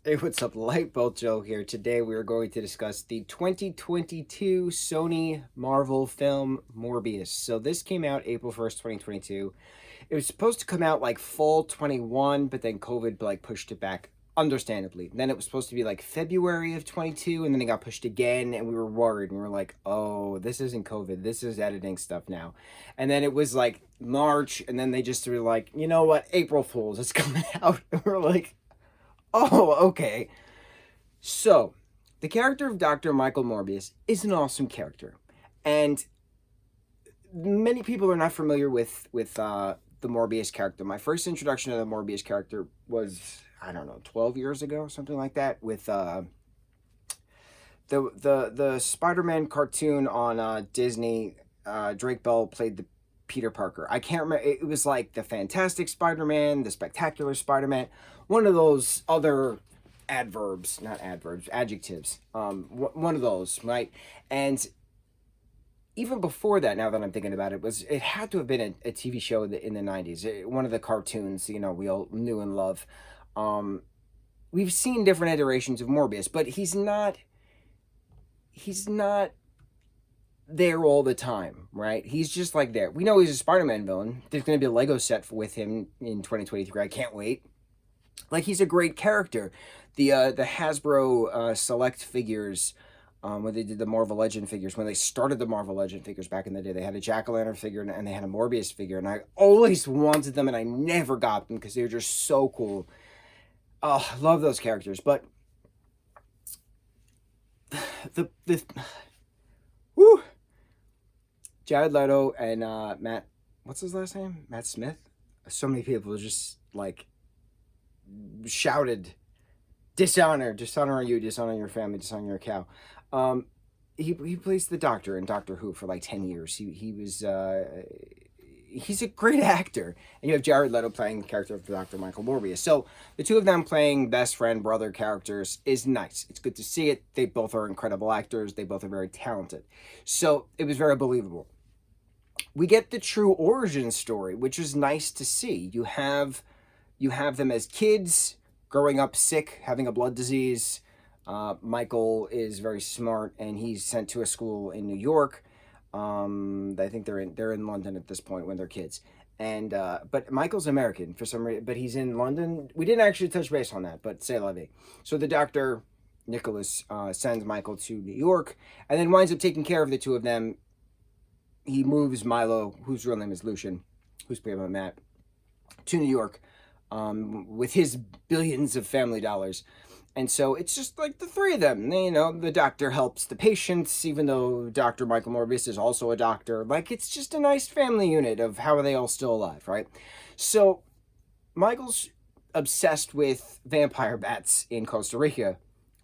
Hey, what's up? Lightboltjoe here. Today we are going to discuss the 2022 Sony Marvel film Morbius. So this came out April 1st, 2022. It was supposed to come out like fall 21, but then COVID pushed it back understandably. Then it was supposed to be like February of 22, and then it got pushed again, and we were worried, and we were like, "Oh, this isn't COVID. This is editing stuff now." And then it was like March, and then they just were like, "You know what? April Fools, it's coming out." And we're like, "Oh, okay." So, the character of Dr. Michael Morbius is an awesome character. And many people are not familiar with the Morbius character. My first introduction to the Morbius character was, I don't know, 12 years ago, something like that, with the Spider-Man cartoon on Disney. Drake Bell played the Peter Parker. I can't remember. It was like the Fantastic Spider-Man, the Spectacular Spider-Man, one of those other adverbs, not adverbs, adjectives. One of those, right? And even before that, now that I'm thinking about it, it had to have been a TV show in the 90s. One of the cartoons, we all knew and love. Um, we've seen different iterations of Morbius, but he's not there all the time, right? He's just like there. We know he's a Spider-Man villain. There's going to be a Lego set with him in 2023. I can't wait. Like, he's a great character. The Hasbro Select figures, when they did the Marvel Legend figures, when they started the Marvel Legend figures back in the day, they had a Jack-o'-lantern figure and they had a Morbius figure, and I always wanted them and I never got them because they were just so cool. Oh, I love those characters. But the whoo, Jared Leto and Matt, what's his last name? Matt Smith. So many people just like shouted, dishonor you, dishonor your family, dishonor your cow. Um, he plays the Doctor in Doctor Who for like 10 years. He's a great actor. And you have Jared Leto playing the character of Dr. Michael Morbius. So the two of them playing best friend, brother characters is nice. It's good to see it. They both are incredible actors. They both are very talented. So it was very believable. We get the true origin story, which is nice to see. You have them as kids growing up sick, having a blood disease. Michael is very smart, and he's sent to a school in New York. I think they're in London at this point when they're kids, and but Michael's American for some reason, but he's in London. We didn't actually touch base on that, but say la vie. So the doctor Nicholas sends Michael to New York, and then winds up taking care of the two of them. He moves Milo, whose real name is Lucian, who's played by Matt, to New York with his billions of family dollars. And so it's just like the three of them. The doctor helps the patients, even though Dr. Michael Morbius is also a doctor. Like, it's just a nice family unit of how are they all still alive, right? So Michael's obsessed with vampire bats in Costa Rica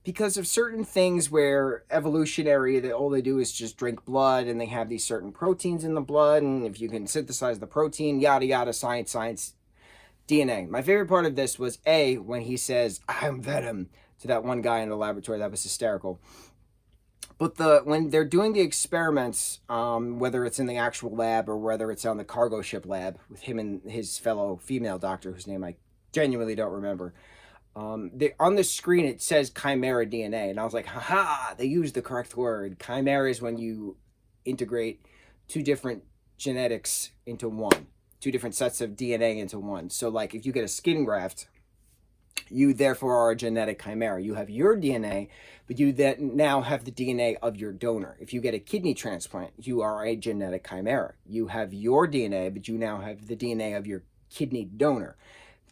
because of certain things where evolutionary, all they do is just drink blood, and they have these certain proteins in the blood, and if you can synthesize the protein, yada yada, science, DNA. My favorite part of this was when he says "I'm Venom" to that one guy in the laboratory. That was hysterical. But when they're doing the experiments, whether it's in the actual lab or whether it's on the cargo ship lab with him and his fellow female doctor, whose name I genuinely don't remember, on the screen it says chimera DNA, and I was like, haha, they used the correct word. Chimera is when you integrate two different genetics into one, two different sets of DNA into one. So like if you get a skin graft, you therefore are a genetic chimera. You have your DNA, but you then now have the DNA of your donor. If you get a kidney transplant, you are a genetic chimera. You have your DNA, but you now have the DNA of your kidney donor.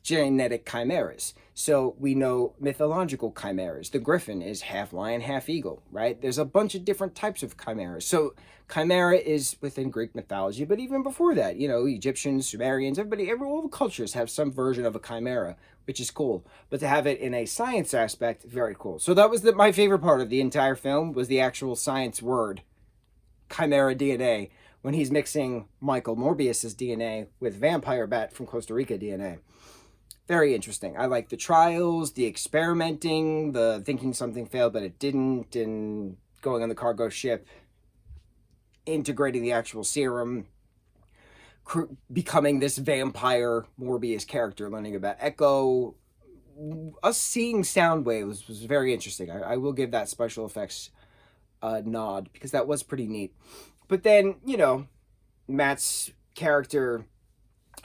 Genetic chimeras. So we know mythological chimeras. The griffin is half lion, half eagle, right? There's a bunch of different types of chimeras. So chimera is within Greek mythology, but even before that, Egyptians, Sumerians, all the cultures have some version of a chimera, which is cool. But to have it in a science aspect, very cool. So that was my favorite part of the entire film, was the actual science word, chimera DNA, when he's mixing Michael Morbius's DNA with vampire bat from Costa Rica DNA. Very interesting. I like the trials, the experimenting, the thinking something failed but it didn't, and going on the cargo ship, integrating the actual serum, becoming this vampire Morbius character, learning about Echo, us seeing Soundwave was very interesting. I will give that special effects nod, because that was pretty neat. But then, Matt's character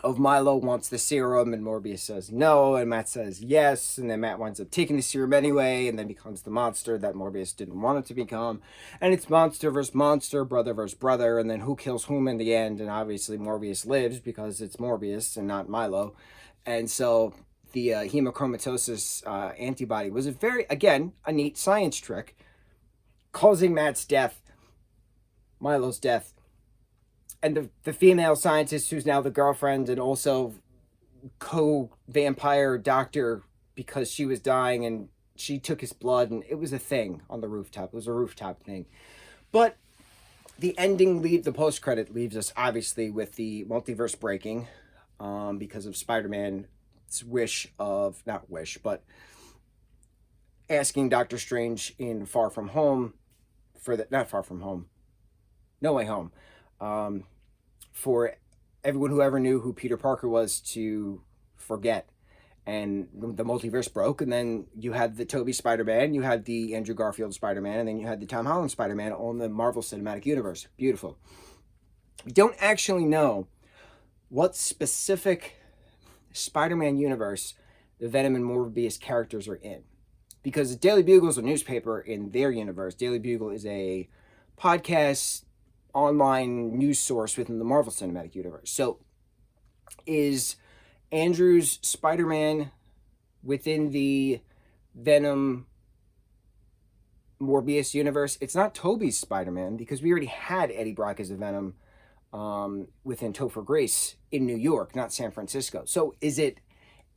of Milo wants the serum, and Morbius says no, and Matt says yes, and then Matt winds up taking the serum anyway, and then becomes the monster that Morbius didn't want it to become. And it's monster versus monster, brother versus brother, and then who kills whom in the end. And obviously Morbius lives because it's Morbius and not Milo. And so the hemochromatosis antibody was again, a neat science trick, causing Matt's death, Milo's death. And the female scientist, who's now the girlfriend and also co-vampire doctor, because she was dying and she took his blood, and it was a thing on the rooftop. It was a rooftop thing. But the ending, the post-credit leaves us obviously with the multiverse breaking, because of Spider-Man's but asking Doctor Strange in No Way Home, for everyone who ever knew who Peter Parker was to forget. And the multiverse broke, and then you had the Tobey Spider-Man, you had the Andrew Garfield Spider-Man, and then you had the Tom Holland Spider-Man on the Marvel Cinematic Universe. Beautiful. We don't actually know what specific Spider-Man universe the Venom and Morbius characters are in, because the Daily Bugle is a newspaper in their universe. Daily Bugle is a podcast online news source within the Marvel Cinematic Universe. So is Andrew's Spider-Man within the Venom Morbius universe? It's not Tobey's Spider-Man, because we already had Eddie Brock as a Venom within Topher Grace in New York, not San Francisco. So is it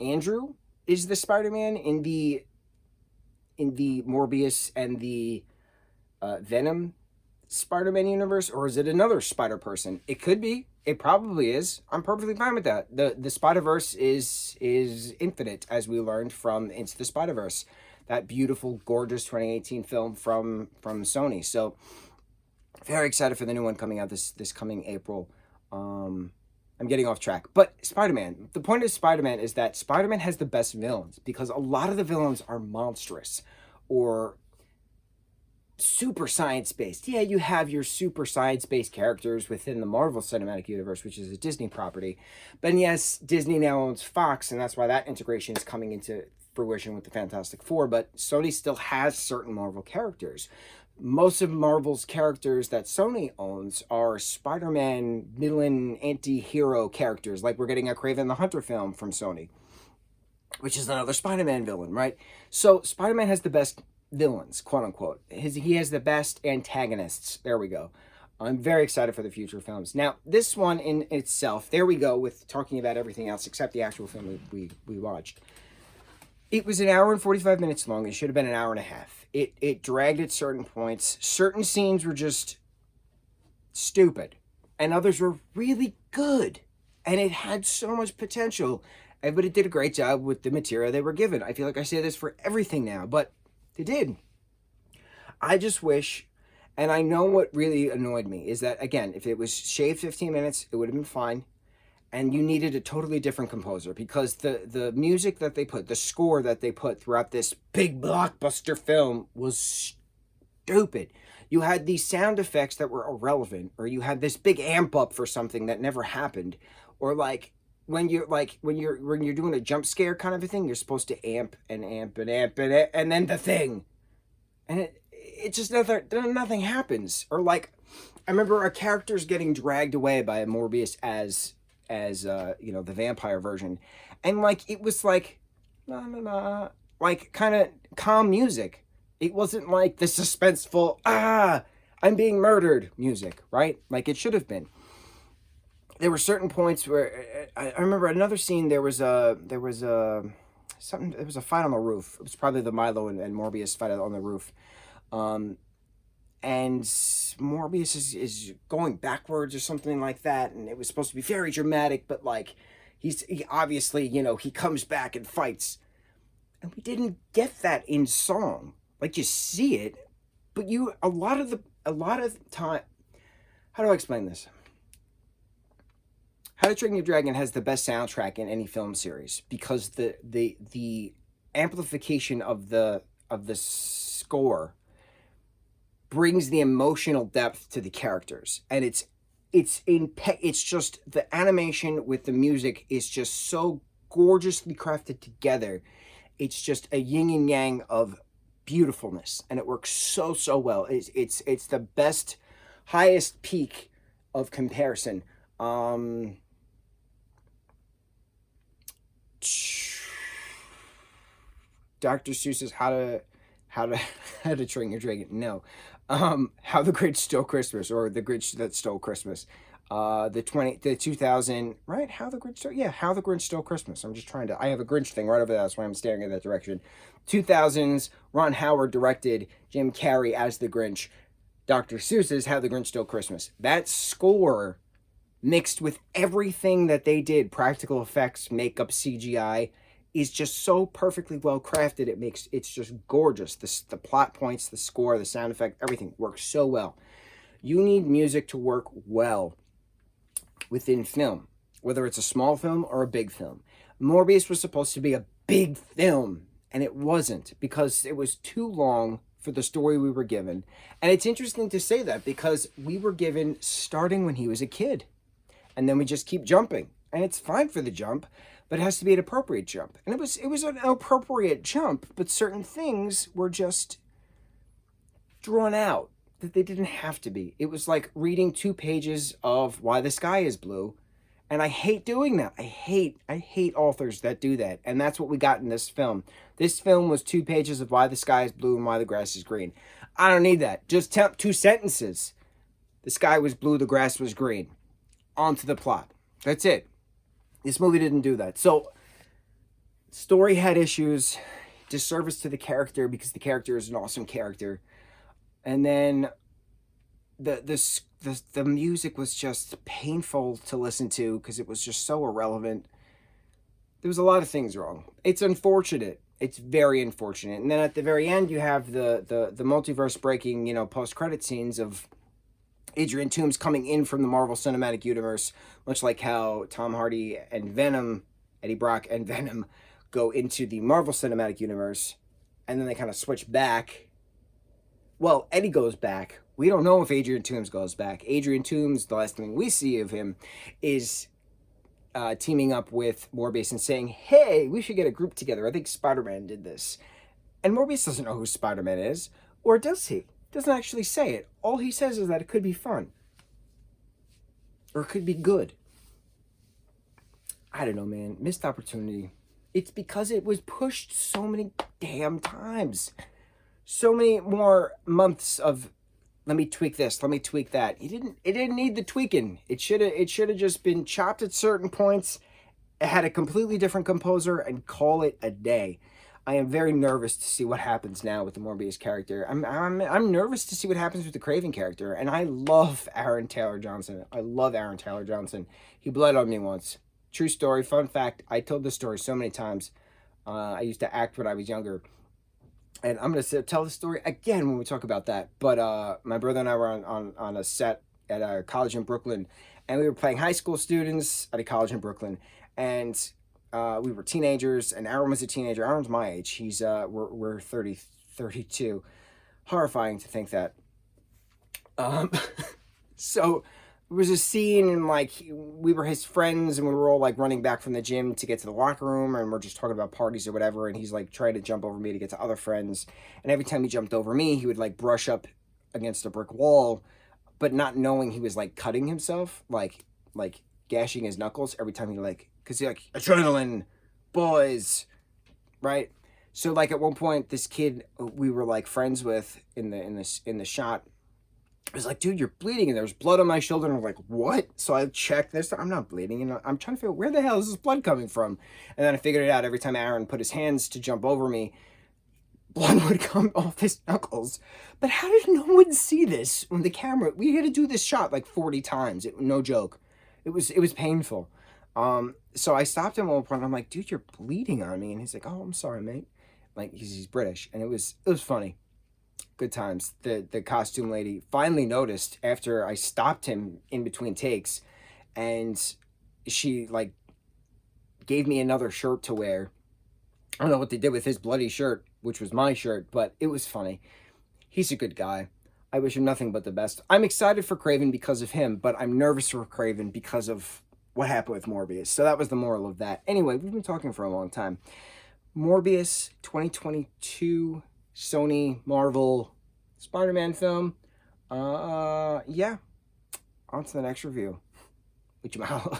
Andrew is the Spider-Man in the Morbius and the Venom Spider-Man universe, or is it another Spider person? It could be. It probably is. I'm perfectly fine with that. The Spider-Verse is infinite, as we learned from Into the Spider-Verse, that beautiful, gorgeous 2018 film from Sony. So very excited for the new one coming out this coming April. I'm getting off track. But Spider-Man, the point of Spider-Man is that Spider-Man has the best villains, because a lot of the villains are monstrous or super science-based. Yeah, you have your super science-based characters within the Marvel Cinematic Universe, which is a Disney property. But yes, Disney now owns Fox, and that's why that integration is coming into fruition with the Fantastic Four. But Sony still has certain Marvel characters. Most of Marvel's characters that Sony owns are Spider-Man villain anti-hero characters, like we're getting a Kraven the Hunter film from Sony, which is another Spider-Man villain, right? So Spider-Man has the best villains, quote unquote. He has the best antagonists. There we go. I'm very excited for the future films. Now, this one in itself, there we go with talking about everything else except the actual film we watched. It was an hour and 45 minutes long. It should have been an hour and a half. It dragged at certain points. Certain scenes were just stupid, and others were really good. And it had so much potential. Everybody did a great job with the material they were given. I feel like I say this for everything now, but they did. I just wish, and I know what really annoyed me is that, again, if it was shaved 15 minutes, it would have been fine. And you needed a totally different composer, because the music that they put, the score that they put throughout this big blockbuster film was stupid. You had these sound effects that were irrelevant, or you had this big amp up for something that never happened, or when you're doing a jump scare kind of a thing, you're supposed to amp and amp and amp and then the thing, and it just nothing happens. Or I remember a character's getting dragged away by a Morbius as the vampire version, and it was la la la, kind of calm music. It wasn't like the suspenseful I'm being murdered music, right? Like it should have been. There were certain points where I remember another scene. There was a fight on the roof. It was probably the Milo and Morbius fight on the roof. And Morbius is going backwards or something like that, and it was supposed to be very dramatic, but he obviously, he comes back and fights, and we didn't get that in song. You see it, but a lot of time. How do I explain this? How to Train Your Dragon has the best soundtrack in any film series, because the amplification of the score brings the emotional depth to the characters, and it's just the animation with the music is just so gorgeously crafted together. It's just a yin and yang of beautifulness, and it works so well. It's the best, highest peak of comparison. Dr. Seuss's how to how to Train Your Dragon. No, How the Grinch Stole Christmas, or The Grinch That Stole Christmas. The 2000, right? How the Grinch Stole Christmas. I'm just trying to. I have a Grinch thing right over there. That's why I'm staring in that direction. 2000s. Ron Howard directed. Jim Carrey as the Grinch. Dr. Seuss's How the Grinch Stole Christmas. That score, mixed with everything that they did, practical effects, makeup, CGI, is just so perfectly well crafted. It's just gorgeous. The plot points, the score, the sound effect, everything works so well. You need music to work well within film, whether it's a small film or a big film. Morbius was supposed to be a big film, and it wasn't, because it was too long for the story we were given. And it's interesting to say that, because we were given starting when he was a kid, and then we just keep jumping, and it's fine for the jump, but it has to be an appropriate jump. And it was an appropriate jump, but certain things were just drawn out that they didn't have to be. It was like reading 2 pages of Why the Sky is Blue, and I hate doing that. I hate authors that do that, and that's what we got in this film. This film was 2 pages of Why the Sky is Blue and Why the Grass is Green. I don't need that. Just 2 sentences. The sky was blue, the grass was green. On to the plot. That's it. This movie didn't do that. So, story had issues, disservice to the character, because the character is an awesome character. And then the music was just painful to listen to, because it was just so irrelevant. There was a lot of things wrong. It's unfortunate. It's very unfortunate. And then at the very end, you have the multiverse breaking, post-credit scenes of Adrian Toomes coming in from the Marvel Cinematic Universe, much like how Tom Hardy and Venom, Eddie Brock and Venom, go into the Marvel Cinematic Universe, and then they kind of switch back. Well, Eddie goes back. We don't know if Adrian Toomes goes back. Adrian Toomes, the last thing we see of him, is teaming up with Morbius and saying, hey, we should get a group together. I think Spider-Man did this. And Morbius doesn't know who Spider-Man is, or does he? Doesn't actually say it. All he says is that it could be fun. Or it could be good. I don't know, man. Missed opportunity. It's because it was pushed so many damn times. So many more months of, let me tweak this, let me tweak that. It didn't need the tweaking. It should have just been chopped at certain points, had a completely different composer, and call it a day. I am very nervous to see what happens now with the Morbius character. I'm nervous to see what happens with the Kraven character, and I love Aaron Taylor Johnson. I love Aaron Taylor Johnson. He bled on me once. True story. Fun fact. I told this story so many times. I used to act when I was younger, and I'm gonna tell the story again when we talk about that. But my brother and I were on a set at a college in Brooklyn, and we were playing high school students at a college in Brooklyn, and we were teenagers, and Aaron was a teenager. Aaron's my age. He's we're 32. Horrifying to think that. So there was a scene, and we were his friends, and we were all running back from the gym to get to the locker room, and we're just talking about parties or whatever, and he's trying to jump over me to get to other friends, and every time he jumped over me, he would brush up against a brick wall, but not knowing he was cutting himself, like gashing his knuckles every time he because he adrenaline, boys, right? So at one point, this kid we were friends with in the shot was dude, you're bleeding, and there's blood on my shoulder, and I'm what? So I checked this. I'm not bleeding, and I'm trying to figure out where the hell is this blood coming from, and then I figured it out. Every time Aaron put his hands to jump over me, blood would come off his knuckles. But how did no one see this on the camera? We had to do this shot 40 times. No joke. It was painful. So I stopped him at one point. I'm dude, you're bleeding on me. And he's oh, I'm sorry, mate. He's British. And it was funny. Good times. The costume lady finally noticed after I stopped him in between takes. And she, gave me another shirt to wear. I don't know what they did with his bloody shirt, which was my shirt, but it was funny. He's a good guy. I wish him nothing but the best. I'm excited for Craven because of him, but I'm nervous for Craven because of what happened with Morbius. So that was the moral of that. Anyway, we've been talking for a long time. Morbius 2022 Sony Marvel Spider-Man film. Yeah. On to the next review. Mucho mahalo.